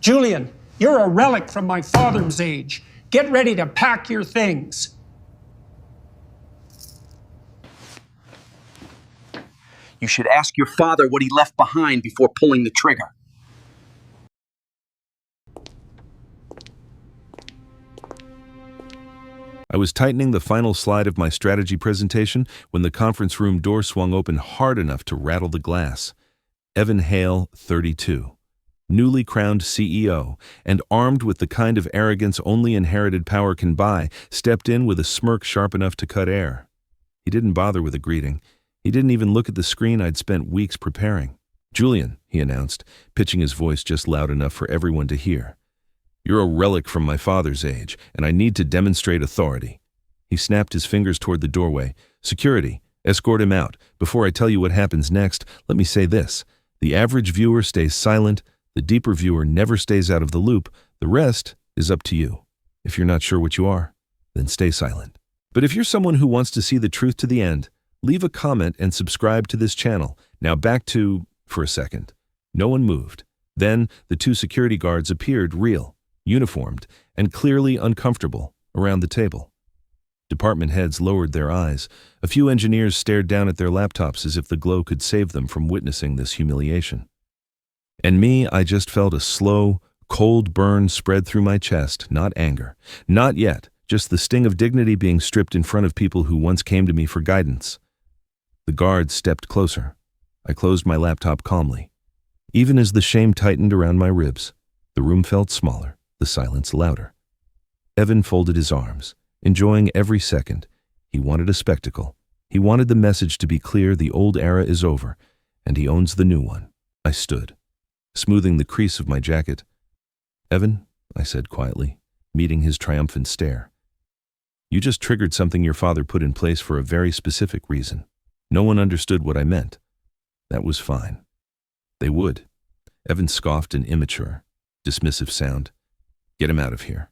Julian, you're a relic from my father's age. Get ready to pack your things. You should ask your father what he left behind before pulling the trigger. I was tightening the final slide of my strategy presentation when the conference room door swung open hard enough to rattle the glass. Evan Hale, 32, newly crowned CEO, and armed with the kind of arrogance only inherited power can buy, stepped in with a smirk sharp enough to cut air. He didn't bother with a greeting. He didn't even look at the screen I'd spent weeks preparing. "Julian," he announced, pitching his voice just loud enough for everyone to hear. "You're a relic from my father's age, and I need to demonstrate authority." He snapped his fingers toward the doorway. "Security, escort him out. Before I tell you what happens next, let me say this. The average viewer stays silent. The deeper viewer never stays out of the loop. The rest is up to you. If you're not sure what you are, then stay silent. But if you're someone who wants to see the truth to the end, leave a comment and subscribe to this channel." Now back to, for a second. No one moved. Then the two security guards appeared, real, uniformed, and clearly uncomfortable, around the table. Department heads lowered their eyes. A few engineers stared down at their laptops as if the glow could save them from witnessing this humiliation. And me, I just felt a slow, cold burn spread through my chest, not anger. Not yet, just the sting of dignity being stripped in front of people who once came to me for guidance. The guards stepped closer. I closed my laptop calmly. Even as the shame tightened around my ribs, the room felt smaller, the silence louder. Evan folded his arms, enjoying every second. He wanted a spectacle. He wanted the message to be clear: the old era is over, and he owns the new one. I stood, smoothing the crease of my jacket. "Evan," I said quietly, meeting his triumphant stare, "you just triggered something your father put in place for a very specific reason. No one understood what I meant. That was fine." "They would." Evan scoffed an immature, dismissive sound. "Get him out of here."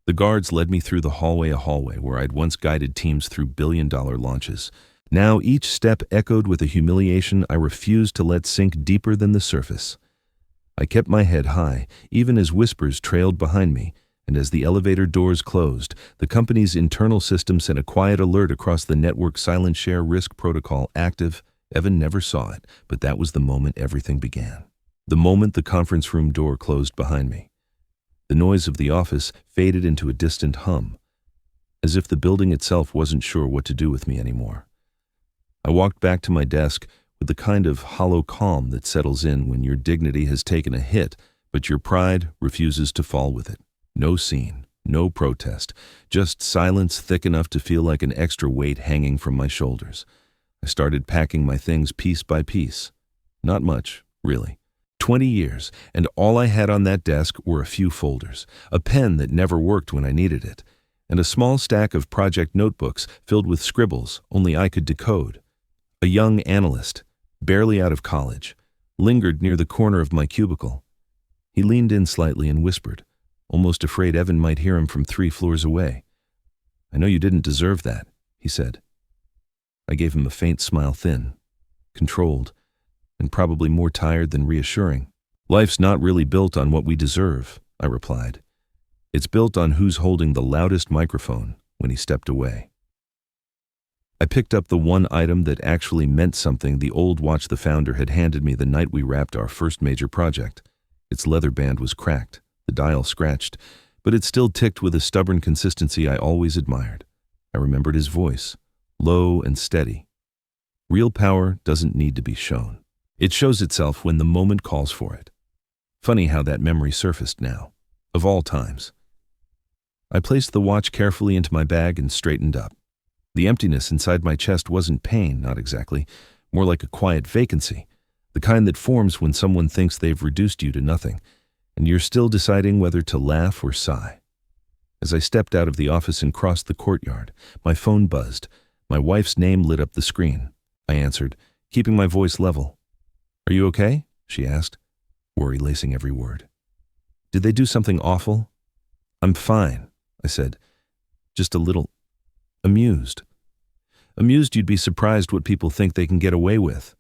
The guards led me through a hallway where I'd once guided teams through billion-dollar launches. Now each step echoed with a humiliation I refused to let sink deeper than the surface. I kept my head high, even as whispers trailed behind me, and as the elevator doors closed, the company's internal system sent a quiet alert across the network: silent share risk protocol active. Evan never saw it, but that was the moment everything began. The moment the conference room door closed behind me. The noise of the office faded into a distant hum, as if the building itself wasn't sure what to do with me anymore. I walked back to my desk with the kind of hollow calm that settles in when your dignity has taken a hit, but your pride refuses to fall with it. No scene, no protest, just silence thick enough to feel like an extra weight hanging from my shoulders. I started packing my things piece by piece. Not much, really. 20 years, and all I had on that desk were a few folders, a pen that never worked when I needed it, and a small stack of project notebooks filled with scribbles only I could decode. A young analyst, barely out of college, lingered near the corner of my cubicle. He leaned in slightly and whispered, almost afraid Evan might hear him from 3 floors away. "I know you didn't deserve that," he said. I gave him a faint smile, thin, controlled, and probably more tired than reassuring. "Life's not really built on what we deserve," I replied. "It's built on who's holding the loudest microphone." When he stepped away, I picked up the one item that actually meant something: the old watch the founder had handed me the night we wrapped our first major project. Its leather band was cracked, the dial scratched, but it still ticked with a stubborn consistency I always admired. I remembered his voice, low and steady. Real power doesn't need to be shown. It shows itself when the moment calls for it. Funny how that memory surfaced now, of all times. I placed the watch carefully into my bag and straightened up. The emptiness inside my chest wasn't pain, not exactly, more like a quiet vacancy, the kind that forms when someone thinks they've reduced you to nothing, and you're still deciding whether to laugh or sigh. As I stepped out of the office and crossed the courtyard, my phone buzzed. My wife's name lit up the screen. I answered, keeping my voice level. "Are you okay?" she asked, worry lacing every word. "Did they do something awful?" "I'm fine," I said, just a little amused. Amused you'd be surprised what people think they can get away with.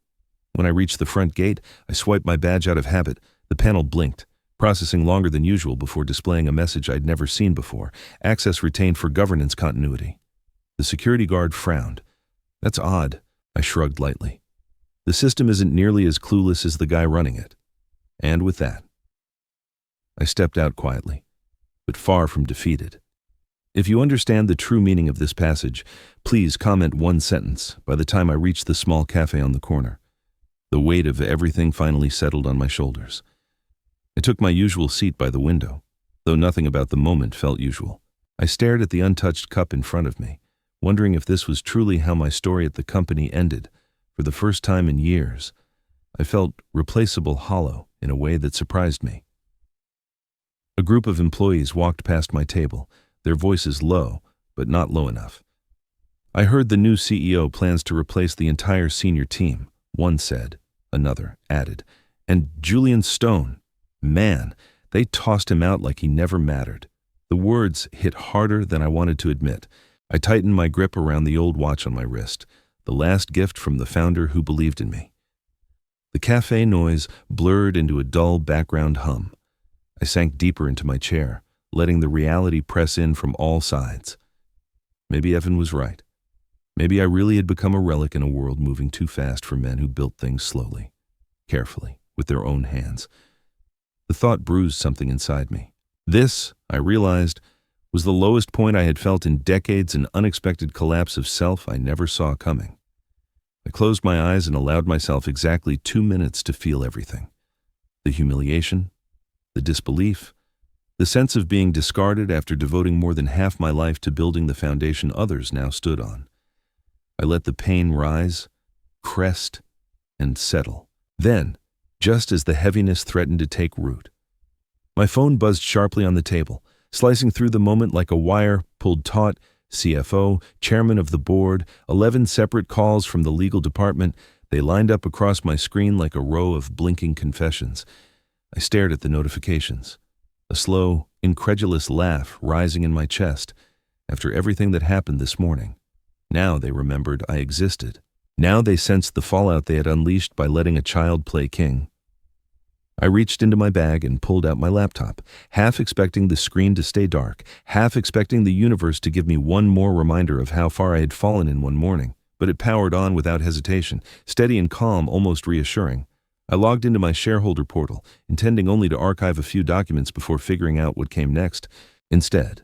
When I reached the front gate, I swiped my badge out of habit. The panel blinked, processing longer than usual before displaying a message I'd never seen before. Access retained for governance continuity. The security guard frowned. That's odd, I shrugged lightly. The system isn't nearly as clueless as the guy running it. And with that, I stepped out quietly, but far from defeated. If you understand the true meaning of this passage, please comment one sentence by the time I reached the small cafe on the corner. The weight of everything finally settled on my shoulders. I took my usual seat by the window, though nothing about the moment felt usual. I stared at the untouched cup in front of me, wondering if this was truly how my story at the company ended. For the first time in years, I felt replaceable hollow in a way that surprised me. A group of employees walked past my table, their voices low, but not low enough. I heard the new CEO plans to replace the entire senior team, one said. Another added. And Julian Stone, man, they tossed him out like he never mattered. The words hit harder than I wanted to admit. I tightened my grip around the old watch on my wrist, the last gift from the founder who believed in me. The cafe noise blurred into a dull background hum. I sank deeper into my chair, letting the reality press in from all sides. Maybe Evan was right. Maybe I really had become a relic in a world moving too fast for men who built things slowly, carefully, with their own hands. The thought bruised something inside me. This, I realized, was the lowest point I had felt in decades, an unexpected collapse of self I never saw coming. I closed my eyes and allowed myself exactly 2 minutes to feel everything. The humiliation, the disbelief, the sense of being discarded after devoting more than half my life to building the foundation others now stood on. I let the pain rise, crest, and settle. Then, just as the heaviness threatened to take root, my phone buzzed sharply on the table, slicing through the moment like a wire pulled taut. CFO, chairman of the board, 11 separate calls from the legal department. They lined up across my screen like a row of blinking confessions. I stared at the notifications, a slow, incredulous laugh rising in my chest. After everything that happened this morning, now they remembered I existed. Now they sensed the fallout they had unleashed by letting a child play king. I reached into my bag and pulled out my laptop, half expecting the screen to stay dark, half expecting the universe to give me one more reminder of how far I had fallen in one morning. But it powered on without hesitation, steady and calm, almost reassuring. I logged into my shareholder portal, intending only to archive a few documents before figuring out what came next. Instead,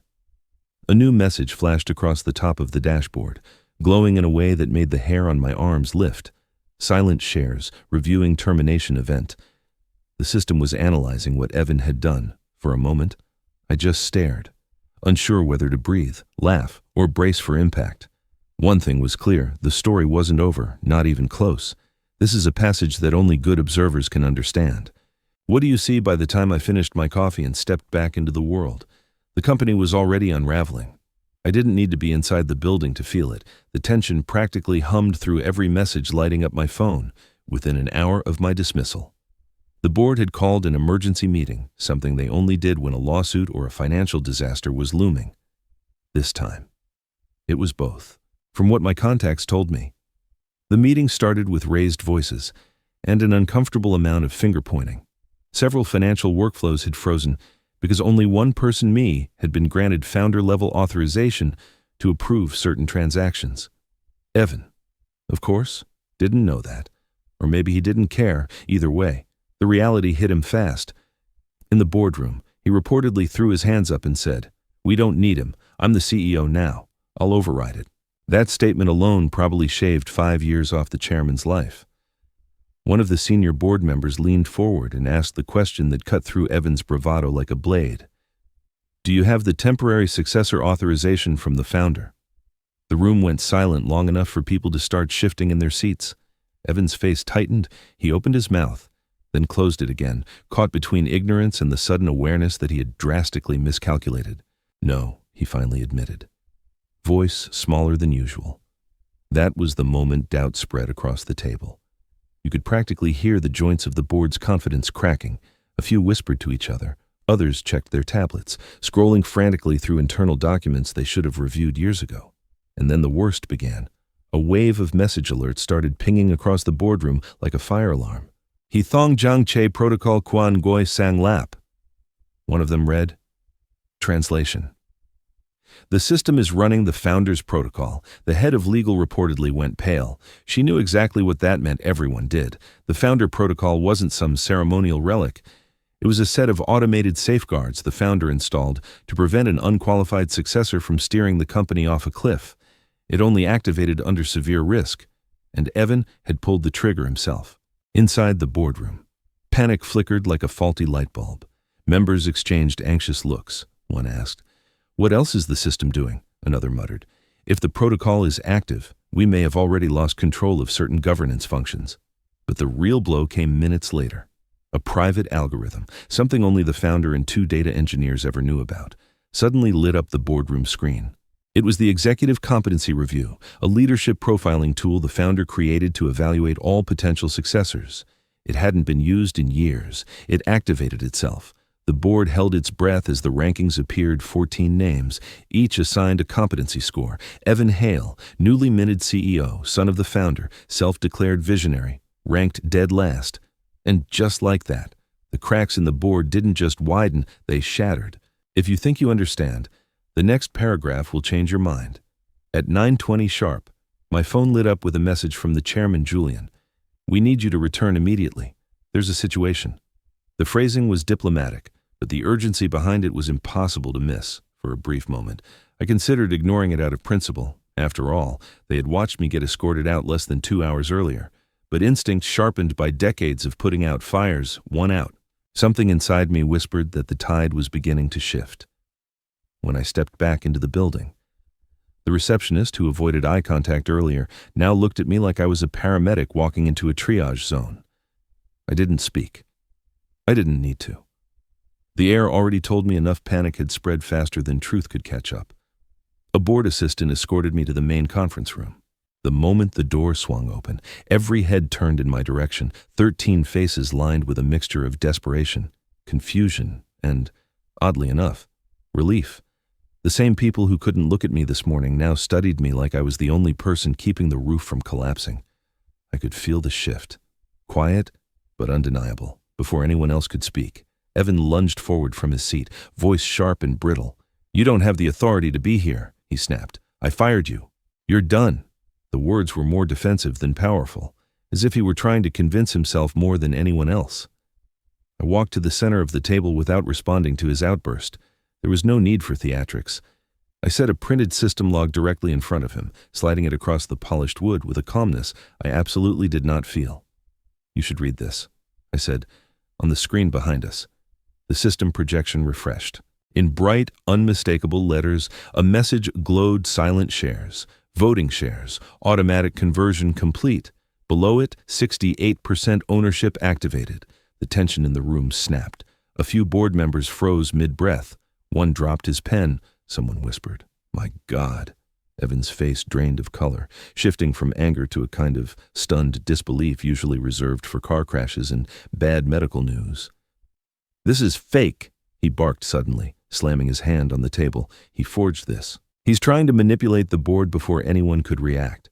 a new message flashed across the top of the dashboard, glowing in a way that made the hair on my arms lift. Silent shares, reviewing termination event. The system was analyzing what Evan had done. For a moment, I just stared, unsure whether to breathe, laugh, or brace for impact. One thing was clear, the story wasn't over, not even close. This is a passage that only good observers can understand. What do you see by the time I finished my coffee and stepped back into the world? The company was already unraveling. I didn't need to be inside the building to feel it. The tension practically hummed through every message lighting up my phone within an hour of my dismissal. The board had called an emergency meeting, something they only did when a lawsuit or a financial disaster was looming. This time, it was both. From what my contacts told me, the meeting started with raised voices and an uncomfortable amount of finger-pointing. Several financial workflows had frozen because only one person, me, had been granted founder-level authorization to approve certain transactions. Evan, of course, didn't know that. Or maybe he didn't care. Either way, the reality hit him fast. In the boardroom, he reportedly threw his hands up and said, "We don't need him. I'm the CEO now. I'll override it." That statement alone probably shaved 5 years off the chairman's life. One of the senior board members leaned forward and asked the question that cut through Evan's bravado like a blade. "Do you have the temporary successor authorization from the founder?" The room went silent long enough for people to start shifting in their seats. Evan's face tightened. He opened his mouth, then closed it again, caught between ignorance and the sudden awareness that he had drastically miscalculated. "No," he finally admitted. Voice smaller than usual. That was the moment doubt spread across the table. You could practically hear the joints of the board's confidence cracking. A few whispered to each other. Others checked their tablets, scrolling frantically through internal documents they should have reviewed years ago. And then the worst began. A wave of message alerts started pinging across the boardroom like a fire alarm. "He Thong Jiang Che Protocol Quan Goi Sang Lap." One of them read, Translation. The system is running the Founder's Protocol. The head of legal reportedly went pale. She knew exactly what that meant. Everyone did. The Founder Protocol wasn't some ceremonial relic. It was a set of automated safeguards the founder installed to prevent an unqualified successor from steering the company off a cliff. It only activated under severe risk, and Evan had pulled the trigger himself. Inside the boardroom, panic flickered like a faulty light bulb. Members exchanged anxious looks. One asked, "What else is the system doing?" Another muttered, "If the protocol is active, we may have already lost control of certain governance functions." But the real blow came minutes later. A private algorithm, something only the founder and 2 data engineers ever knew about, suddenly lit up the boardroom screen. It was the Executive Competency Review, a leadership profiling tool the founder created to evaluate all potential successors. It hadn't been used in years. It activated itself. The board held its breath as the rankings appeared. 14 names, each assigned a competency score. Evan Hale, newly minted CEO, son of the founder, self-declared visionary, ranked dead last. And just like that, the cracks in the board didn't just widen, they shattered. If you think you understand, the next paragraph will change your mind. At 9:20 sharp, my phone lit up with a message from the chairman, Julian. "We need you to return immediately. There's a situation." The phrasing was diplomatic, but the urgency behind it was impossible to miss. For a brief moment, I considered ignoring it out of principle. After all, they had watched me get escorted out less than 2 hours earlier. But instinct sharpened by decades of putting out fires won out. Something inside me whispered that the tide was beginning to shift. When I stepped back into the building, the receptionist, who avoided eye contact earlier, now looked at me like I was a paramedic walking into a triage zone. I didn't speak. I didn't need to. The air already told me enough panic had spread faster than truth could catch up. A board assistant escorted me to the main conference room. The moment the door swung open, every head turned in my direction, 13 faces lined with a mixture of desperation, confusion, and, oddly enough, relief. The same people who couldn't look at me this morning now studied me like I was the only person keeping the roof from collapsing. I could feel the shift, quiet but undeniable. Before anyone else could speak, Evan lunged forward from his seat, voice sharp and brittle. "You don't have the authority to be here," he snapped. "I fired you. You're done." The words were more defensive than powerful, as if he were trying to convince himself more than anyone else. I walked to the center of the table without responding to his outburst. There was no need for theatrics. I set a printed system log directly in front of him, sliding it across the polished wood with a calmness I absolutely did not feel. "You should read this," I said, on the screen behind us. The system projection refreshed. In bright, unmistakable letters, a message glowed: silent shares. Voting shares, automatic conversion complete. Below it, 68% ownership activated. The tension in the room snapped. A few board members froze mid-breath. One dropped his pen. Someone whispered, "My God." Evan's face drained of color, shifting from anger to a kind of stunned disbelief usually reserved for car crashes and bad medical news. "This is fake," he barked suddenly, slamming his hand on the table. "He forged this. He's trying to manipulate the board before anyone could react."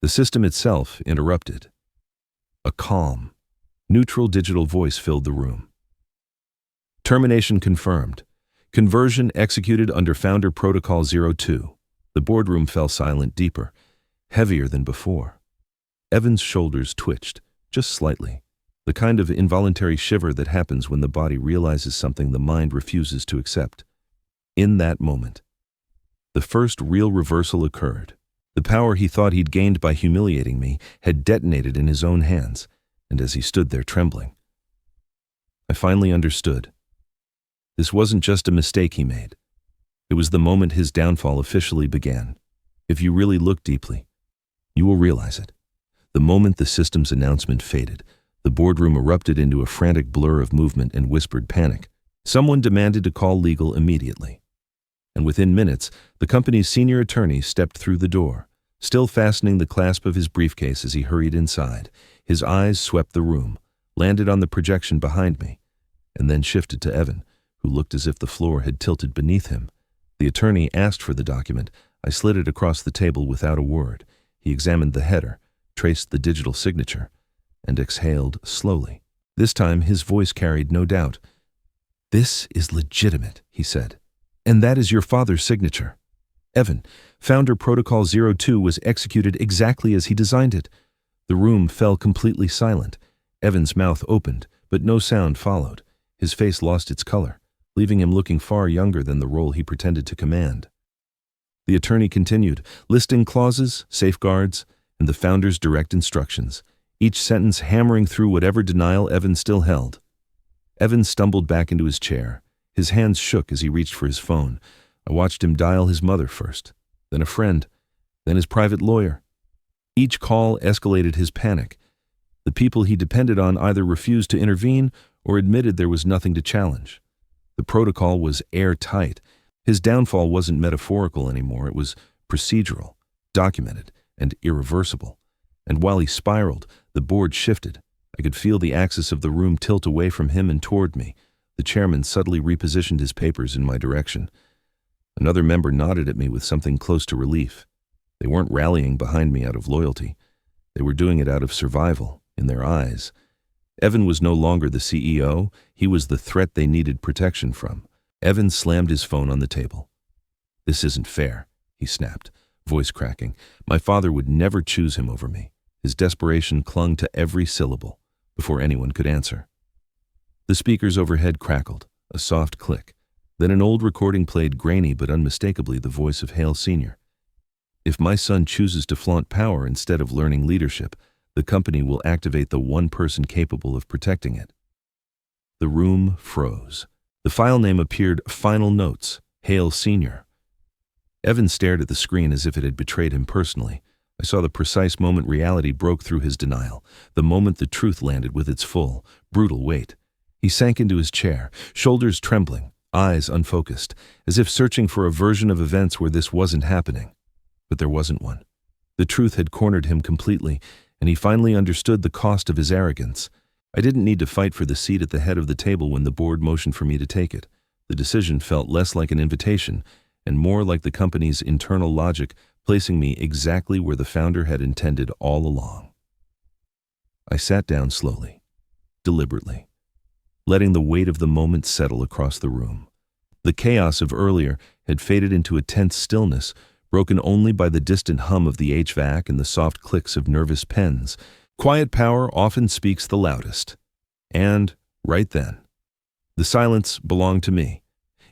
The system itself interrupted. A calm, neutral digital voice filled the room. "Termination confirmed. Conversion executed under Founder Protocol 02. The boardroom fell silent, deeper, heavier than before. Evan's shoulders twitched, just slightly, the kind of involuntary shiver that happens when the body realizes something the mind refuses to accept. In that moment, the first real reversal occurred. The power he thought he'd gained by humiliating me had detonated in his own hands, and as he stood there trembling, I finally understood. This wasn't just a mistake he made. It was the moment his downfall officially began. If you really look deeply, you will realize it. The moment the system's announcement faded, the boardroom erupted into a frantic blur of movement and whispered panic. Someone demanded to call legal immediately. And within minutes, the company's senior attorney stepped through the door, still fastening the clasp of his briefcase as he hurried inside. His eyes swept the room, landed on the projection behind me, and then shifted to Evan, who looked as if the floor had tilted beneath him. The attorney asked for the document. I slid it across the table without a word. He examined the header, traced the digital signature, and exhaled slowly. This time his voice carried no doubt. "This is legitimate," he said. "And that is your father's signature." Evan, Founder Protocol 02 was executed exactly as he designed it. The room fell completely silent. Evan's mouth opened, but no sound followed. His face lost its color, leaving him looking far younger than the role he pretended to command. The attorney continued, listing clauses, safeguards, and the founder's direct instructions, each sentence hammering through whatever denial Evan still held. Evan stumbled back into his chair. His hands shook as he reached for his phone. I watched him dial his mother first, then a friend, then his private lawyer. Each call escalated his panic. The people he depended on either refused to intervene or admitted there was nothing to challenge. The protocol was airtight. His downfall wasn't metaphorical anymore. It was procedural, documented, and irreversible. And while he spiraled, the board shifted. I could feel the axis of the room tilt away from him and toward me. The chairman subtly repositioned his papers in my direction. Another member nodded at me with something close to relief. They weren't rallying behind me out of loyalty. They were doing it out of survival, in their eyes. Evan was no longer the CEO. He was the threat they needed protection from. Evan slammed his phone on the table. "This isn't fair," he snapped, voice cracking. My father would never choose him over me. His desperation clung to every syllable before anyone could answer. The speakers overhead crackled, a soft click. Then an old recording played, grainy but unmistakably the voice of Heir Sr. "If my son chooses to flaunt power instead of learning leadership, the company will activate the one person capable of protecting it." The room froze. The file name appeared, Final Notes, Heir Sr. Evan stared at the screen as if it had betrayed him personally. I saw the precise moment reality broke through his denial, the moment the truth landed with its full, brutal weight. He sank into his chair, shoulders trembling, eyes unfocused, as if searching for a version of events where this wasn't happening. But there wasn't one. The truth had cornered him completely, and he finally understood the cost of his arrogance. I didn't need to fight for the seat at the head of the table when the board motioned for me to take it. The decision felt less like an invitation and more like the company's internal logic placing me exactly where the founder had intended all along. I sat down slowly, deliberately, letting the weight of the moment settle across the room. The chaos of earlier had faded into a tense stillness, broken only by the distant hum of the HVAC and the soft clicks of nervous pens. Quiet power often speaks the loudest. And, right then, the silence belonged to me.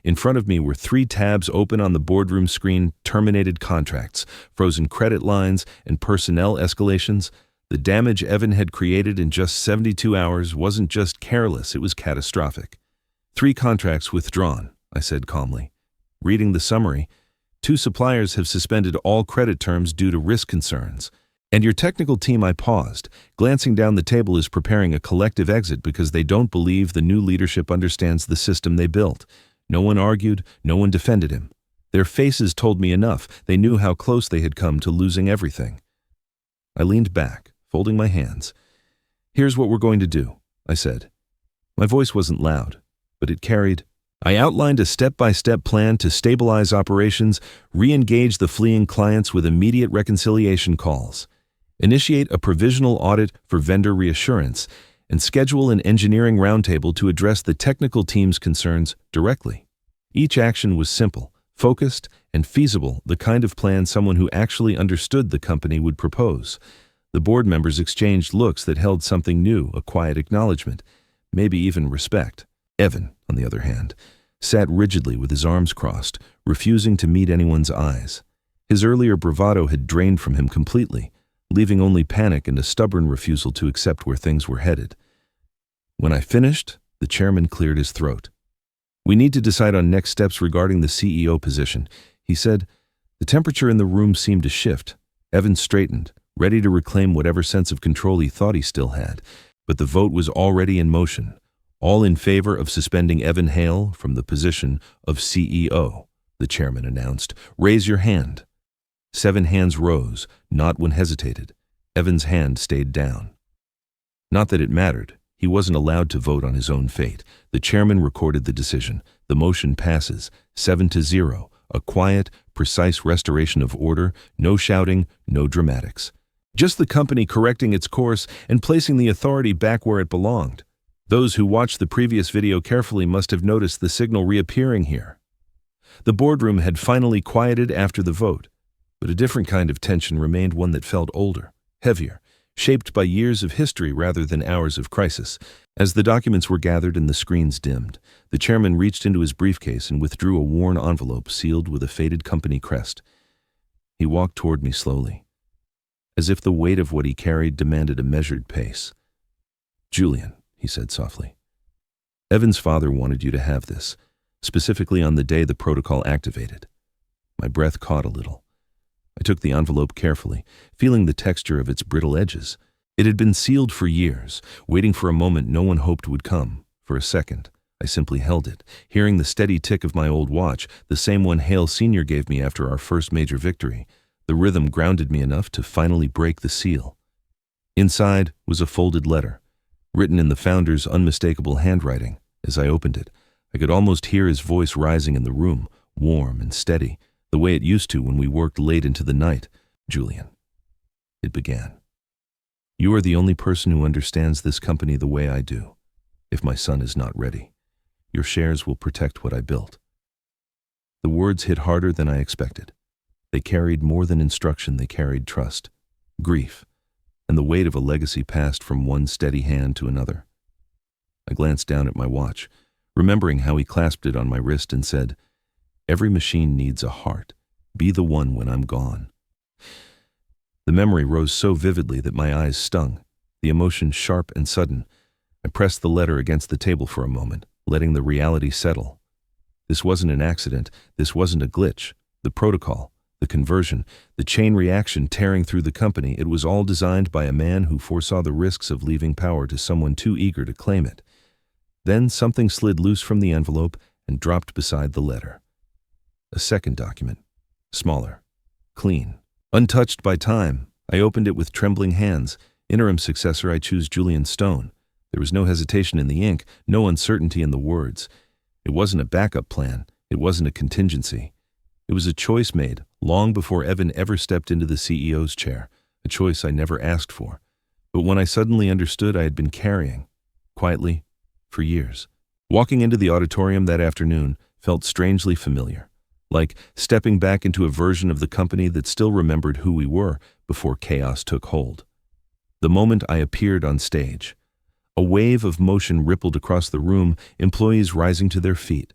In front of me were 3 tabs open on the boardroom screen: terminated contracts, frozen credit lines, and personnel escalations. The damage Evan had created in just 72 hours wasn't just careless, it was catastrophic. 3 contracts withdrawn, I said calmly. Reading the summary, 2 suppliers have suspended all credit terms due to risk concerns. And your technical team, I paused, glancing down the table, is preparing a collective exit because they don't believe the new leadership understands the system they built. No one argued, no one defended him. Their faces told me enough. They knew how close they had come to losing everything. I leaned back, folding my hands. "Here's what we're going to do," I said. My voice wasn't loud, but it carried. I outlined a step-by-step plan to stabilize operations, re-engage the fleeing clients with immediate reconciliation calls, initiate a provisional audit for vendor reassurance, and schedule an engineering roundtable to address the technical team's concerns directly. Each action was simple, focused, and feasible, the kind of plan someone who actually understood the company would propose. The board members exchanged looks that held something new, a quiet acknowledgement, maybe even respect. Evan, on the other hand, sat rigidly with his arms crossed, refusing to meet anyone's eyes. His earlier bravado had drained from him completely, leaving only panic and a stubborn refusal to accept where things were headed. When I finished, the chairman cleared his throat. "We need to decide on next steps regarding the CEO position," he said. The temperature in the room seemed to shift. Evan straightened, ready to reclaim whatever sense of control he thought he still had. But the vote was already in motion. All in favor of suspending Evan Heir from the position of CEO, the chairman announced. "Raise your hand." 7 hands rose, not one hesitated. Evan's hand stayed down. Not that it mattered. He wasn't allowed to vote on his own fate. The chairman recorded the decision. The motion passes, 7-0, a quiet, precise restoration of order, no shouting, no dramatics. Just the company correcting its course and placing the authority back where it belonged. Those who watched the previous video carefully must have noticed the signal reappearing here. The boardroom had finally quieted after the vote, but a different kind of tension remained, one that felt older, heavier, shaped by years of history rather than hours of crisis. As the documents were gathered and the screens dimmed, the chairman reached into his briefcase and withdrew a worn envelope sealed with a faded company crest. He walked toward me slowly, as if the weight of what he carried demanded a measured pace. "Julian," he said softly, "Evan's father wanted you to have this, specifically on the day the protocol activated." My breath caught a little. I took the envelope carefully, feeling the texture of its brittle edges. It had been sealed for years, waiting for a moment no one hoped would come. For a second, I simply held it, hearing the steady tick of my old watch, the same one Hale Sr. gave me after our first major victory. The rhythm grounded me enough to finally break the seal. Inside was a folded letter, written in the founder's unmistakable handwriting. As I opened it, I could almost hear his voice rising in the room, warm and steady, the way it used to when we worked late into the night. "Julian," it began, "you are the only person who understands this company the way I do. If my son is not ready, your shares will protect what I built." The words hit harder than I expected. They carried more than instruction, they carried trust, grief, and the weight of a legacy passed from one steady hand to another. I glanced down at my watch, remembering how he clasped it on my wrist and said, "Every machine needs a heart. Be the one when I'm gone." The memory rose so vividly that my eyes stung, the emotion sharp and sudden. I pressed the letter against the table for a moment, letting the reality settle. This wasn't an accident. This wasn't a glitch. The protocol, the conversion, the chain reaction tearing through the company, it was all designed by a man who foresaw the risks of leaving power to someone too eager to claim it. Then something slid loose from the envelope and dropped beside the letter. A second document, smaller, clean, untouched by time. I opened it with trembling hands. "Interim successor, I choose Julian Stone." There was no hesitation in the ink, no uncertainty in the words. It wasn't a backup plan. It wasn't a contingency. It was a choice made long before Evan ever stepped into the CEO's chair, a choice I never asked for. But when I suddenly understood, I had been carrying, quietly, for years. Walking into the auditorium that afternoon felt strangely familiar, like stepping back into a version of the company that still remembered who we were before chaos took hold. The moment I appeared on stage, a wave of motion rippled across the room, employees rising to their feet.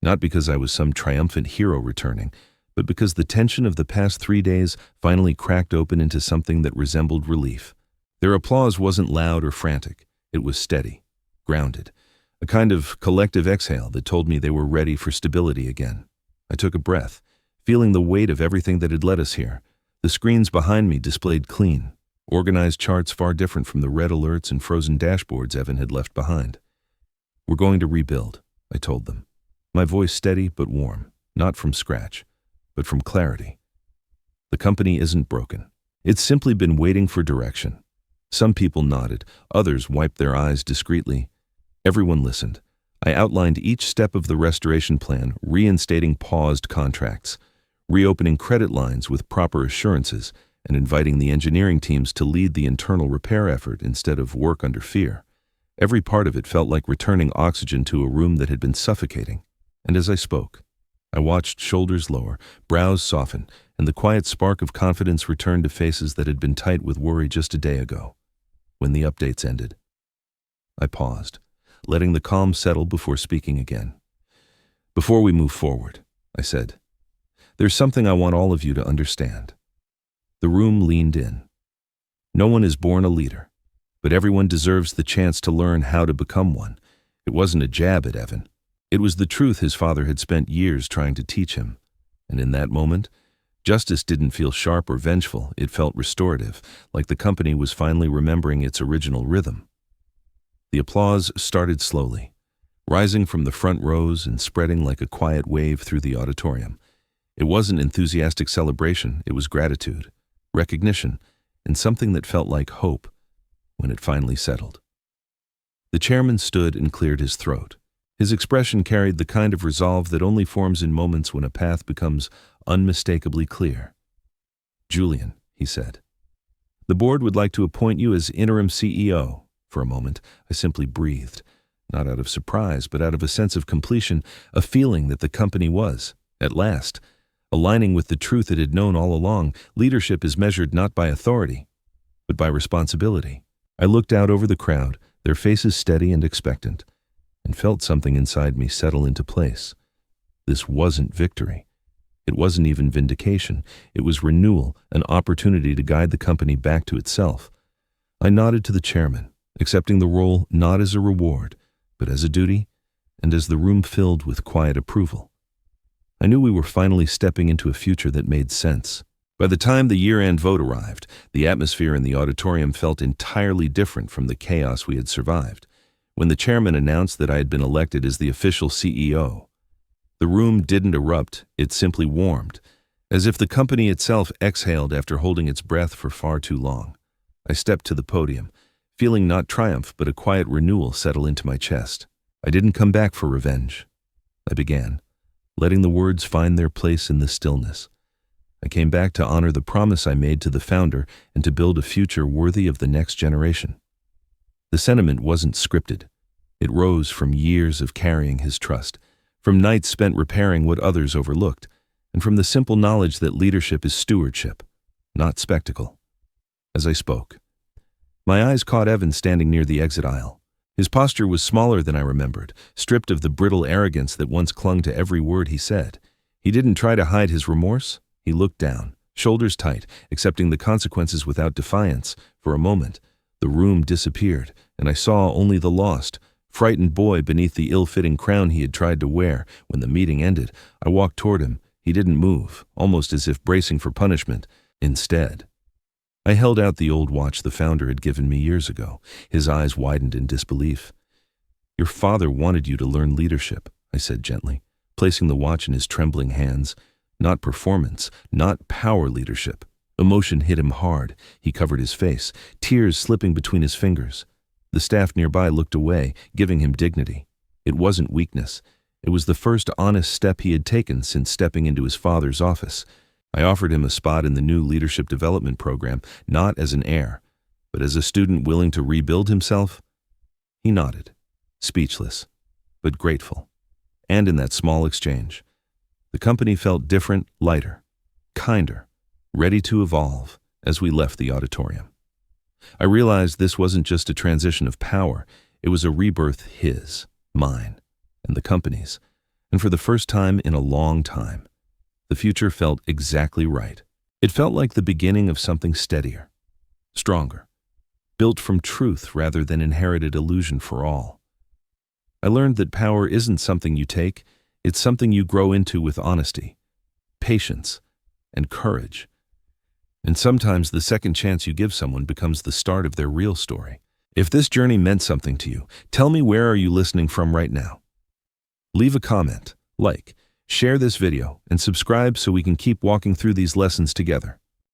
Not because I was some triumphant hero returning, but because the tension of the past 3 days finally cracked open into something that resembled relief. Their applause wasn't loud or frantic. It was steady, grounded, a kind of collective exhale that told me they were ready for stability again. I took a breath, feeling the weight of everything that had led us here. The screens behind me displayed clean, organized charts far different from the red alerts and frozen dashboards Evan had left behind. "We're going to rebuild," I told them, my voice steady but warm, not from scratch, but from clarity. "The company isn't broken. It's simply been waiting for direction." Some people nodded, others wiped their eyes discreetly. Everyone listened. I outlined each step of the restoration plan, reinstating paused contracts, reopening credit lines with proper assurances, and inviting the engineering teams to lead the internal repair effort instead of work under fear. Every part of it felt like returning oxygen to a room that had been suffocating. And as I spoke, I watched shoulders lower, brows soften, and the quiet spark of confidence return to faces that had been tight with worry just a day ago. When the updates ended, I paused, letting the calm settle before speaking again. "Before we move forward," I said, "there's something I want all of you to understand." The room leaned in. No one is born a leader, but everyone deserves the chance to learn how to become one. It wasn't a jab at Evan. It was the truth his father had spent years trying to teach him. And in that moment, justice didn't feel sharp or vengeful. It felt restorative, like the company was finally remembering its original rhythm. The applause started slowly, rising from the front rows and spreading like a quiet wave through the auditorium. It wasn't enthusiastic celebration, it was gratitude, recognition, and something that felt like hope when it finally settled. The chairman stood and cleared his throat. His expression carried the kind of resolve that only forms in moments when a path becomes unmistakably clear. "Julian," he said, "the board would like to appoint you as interim CEO For a moment, I simply breathed, not out of surprise, but out of a sense of completion, a feeling that the company was, at last, aligning with the truth it had known all along. Leadership is measured not by authority, but by responsibility. I looked out over the crowd, their faces steady and expectant, and felt something inside me settle into place. This wasn't victory. It wasn't even vindication. It was renewal, an opportunity to guide the company back to itself. I nodded to the chairman, accepting the role not as a reward, but as a duty, and as the room filled with quiet approval. I knew we were finally stepping into a future that made sense. By the time the year-end vote arrived, the atmosphere in the auditorium felt entirely different from the chaos we had survived. When the chairman announced that I had been elected as the official CEO, the room didn't erupt, it simply warmed, as if the company itself exhaled after holding its breath for far too long. I stepped to the podium, feeling not triumph but a quiet renewal settle into my chest. I didn't come back for revenge. I began, letting the words find their place in the stillness. I came back to honor the promise I made to the founder and to build a future worthy of the next generation. The sentiment wasn't scripted. It rose from years of carrying his trust, from nights spent repairing what others overlooked, and from the simple knowledge that leadership is stewardship, not spectacle. As I spoke, my eyes caught Evan standing near the exit aisle. His posture was smaller than I remembered, stripped of the brittle arrogance that once clung to every word he said. He didn't try to hide his remorse. He looked down, shoulders tight, accepting the consequences without defiance. For a moment, the room disappeared, and I saw only the lost, frightened boy beneath the ill-fitting crown he had tried to wear. When the meeting ended, I walked toward him. He didn't move, almost as if bracing for punishment. Instead, I held out the old watch the founder had given me years ago. His eyes widened in disbelief. "Your father wanted you to learn leadership," I said gently, placing the watch in his trembling hands. Not performance, not power leadership. Emotion hit him hard. He covered his face, tears slipping between his fingers. The staff nearby looked away, giving him dignity. It wasn't weakness. It was the first honest step he had taken since stepping into his father's office. I offered him a spot in the new leadership development program, not as an heir, but as a student willing to rebuild himself. He nodded, speechless, but grateful. And in that small exchange, the company felt different, lighter, kinder, ready to evolve as we left the auditorium. I realized this wasn't just a transition of power, it was a rebirth his, mine, and the company's. And for the first time in a long time, the future felt exactly right. It felt like the beginning of something steadier, stronger, built from truth rather than inherited illusion for all. I learned that power isn't something you take, it's something you grow into with honesty, patience, and courage. And sometimes the second chance you give someone becomes the start of their real story. If this journey meant something to you, tell me, where are you listening from right now? Leave a comment, like, share this video, and subscribe so we can keep walking through these lessons together.